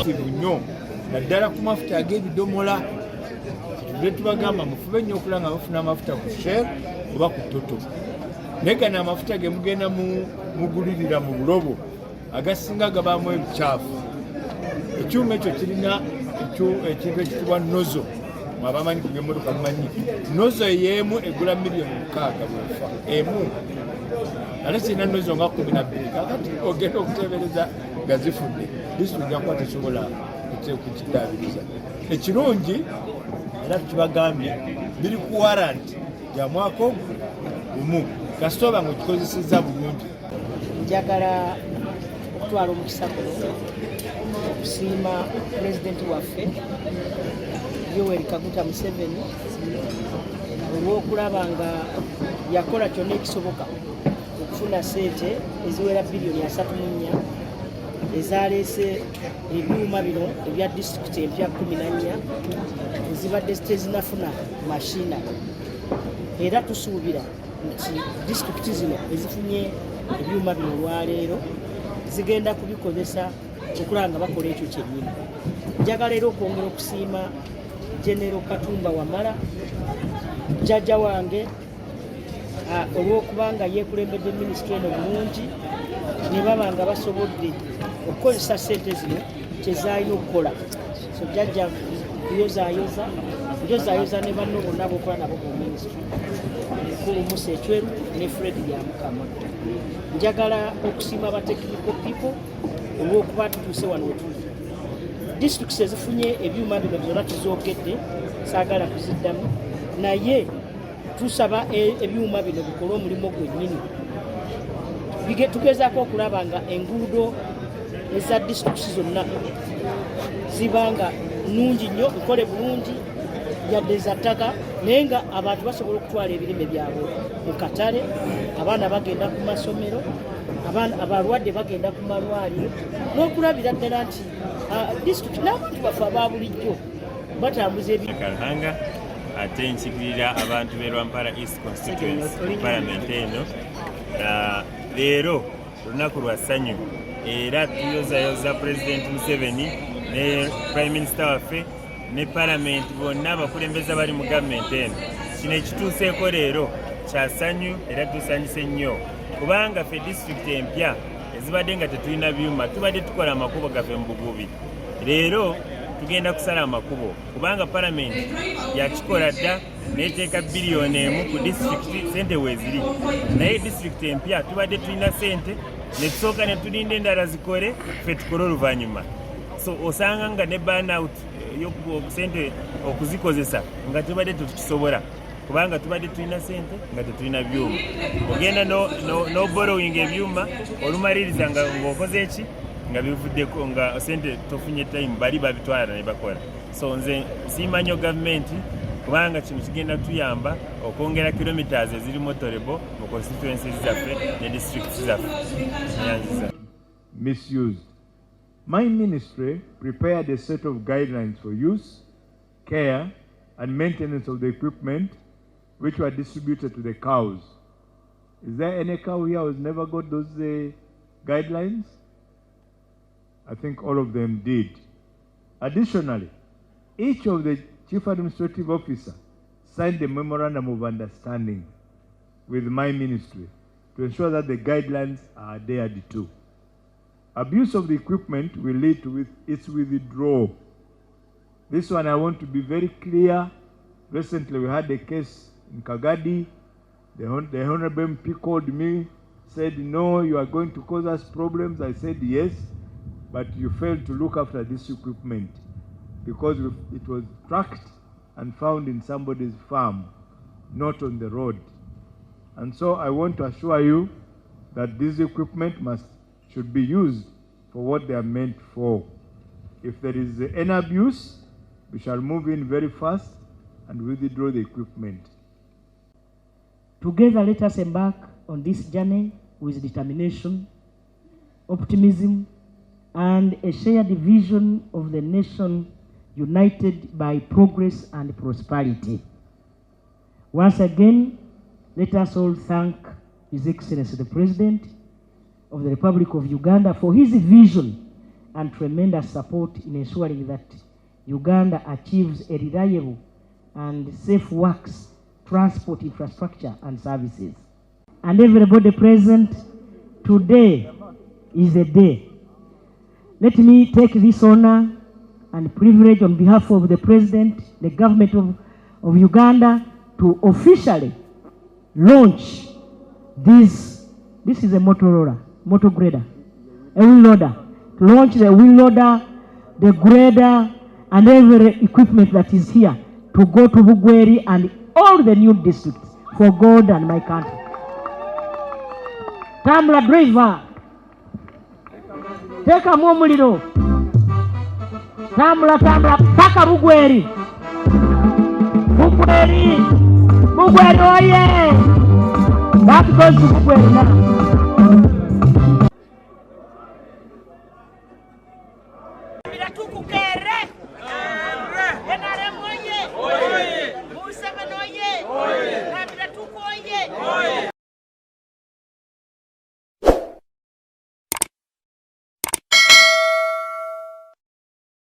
sensitive nnyo naddala ku mafuta ag'ebidomola. Tubadde tubagamba mufube nnyo okulaba nga mufuna amafuta ku Shell oba ku Total. Naye gano amafuta ge mugenda mugulirira mu bulobo agasinga gabaamu ebicaafu. Ekyuma ekyo kirina ekintu ekitibwa nozo. Abamanyi ku by'emmotoka mumanyi nozo y'emu egula miliyoni 6 bwefa emu. Ate kirina nozo nga 12. Kakati ogenda okuteebereza nga zifudde disitulikiti yakuba tesobola kukidaabiriza. Ekirungi era tukibagambye biri ku waranti ya mwaka gumu kasita oba ng'okikozesezza bulungi. Njagala okutwala omukisa guno okusiima pulezidenti waffe Yoweri Kaguta Museveni olw'okulaba nga yakola kyonna ekisoboka okufuna ssente eziwera biliyoni 34 ezaleese ebyuma bino ebya disitulikiti empya 14 ezibadde tezinafuna mashina. Era tusuubira nti disitulikiti zino ezifunye ebyuma bino olwaleero zigenda kubikozesa okulaba nga bakola ekyo kyennyini. Njagala era okwongera okusiima Genero Katumba Wamala jjajja wange olw'okuba nga yeekulembedde minisitule eno bulungi ne baba nga basobodde okukozesa ssente zino kyezaalina okukola. So jjajja kuyozaayoza ne banno bonna b'okola nabo mu minisitule mukulu Musa Echweru ne Fred Byamukama. Njagala okusiima aba technical people olw'okuba tutuuse wano wetuli. Disitulikiti ezifunye ebyuma bino byonna tuzoogedde saagala kuziddamu, naye tusaba ebyuma bino bikole omulimu gwennyini. Tugezaako okulaba nga enguudo eza disitulikiti zonna zibanga nnungi nnyo, bikole bulungi yadde za ttaka, naye nga abantu basobola okutwala ebirime byabwe mu katale, abaana bagenda ku masomero, abalwadde bagenda ku malwaliro, n'okulabira ddala nti disitulikiti n'abantu baffe aba bulijjo batambuza Kalhanga ate nkigirira abantu b'e Rwampara East Constituency mu Parliament eno. Leero lunaku lwa ssanyu era tuyozayoza Pulezidenti Museveni ne Prime Minister waffe ne Parliament bonna abakulembeze bali mu gavumenti eno. Kino ekituuseeko leero kya ssanyu era tusanyuse nnyo kubanga ffe disitulikiti empya ezibadde nga tetulina byuma tubadde tukola amakubo gaffe mu bugubi. Leero tugenda kusala amakubo kubanga Parliament yakikola dda n'eteeka biliyoni 1 ku disitulikiti sente weeziri, naye disitulikiti empya tubadde tulina sente ne tusooka ne tulinda endala zikole ffe tukole oluvannyuma. So osanga nga ne burnout sente okuzikozesa nga tubadde tetukisobola kubanga tubadde tulina sente nga tetulina byuma. Ogenda no borrowing ebyuma olumaliriza ng'okoze eki nga bivuddeko nga sente tofunye time bali babitwala ne bakola. So nze nsiima nnyo gavumenti kubanga kino kigenda tuyamba okwongera kilometers eziri motorable mu constituencies zaffe ne districts zaffe. Misused. My ministry prepared a set of guidelines for use, care, and maintenance of the equipment which were distributed to the cows. Is there any cow here who has never got those guidelines? I think all of them did. Additionally, each of the Chief Administrative Officer signed a memorandum of understanding with my ministry to ensure that the guidelines are adhered to. Abuse of the equipment will lead to its withdrawal. This one I want to be very clear. Recently we had a case in Kagadi. The Honorable MP called me, said, no, you are going to cause us problems. I said, yes, but you failed to look after this equipment because it was tracked and found in somebody's farm, not on the road. And so I want to assure you that this equipment should be used for what they are meant for. If there is any abuse, we shall move in very fast and withdraw the equipment. Together, let us embark on this journey with determination, optimism, and a shared vision of the nation united by progress and prosperity. Once again, let us all thank His Excellency the President of the Republic of Uganda for his vision and tremendous support in ensuring that Uganda achieves a reliable and safe works, transport infrastructure and services. And everybody present, today is the day. Let me take this honor and privilege on behalf of the President, the government of Uganda, to officially launch this is a motor grader, a wheel loader, to launch the wheel loader, the grader, and every equipment that is here to go to Bugweri and all the new districts for God and my country. Tambula driver, take a momuliro. Tambula, paka Bugweri. Bugweri, oh yeah. That goes to Bugweri now.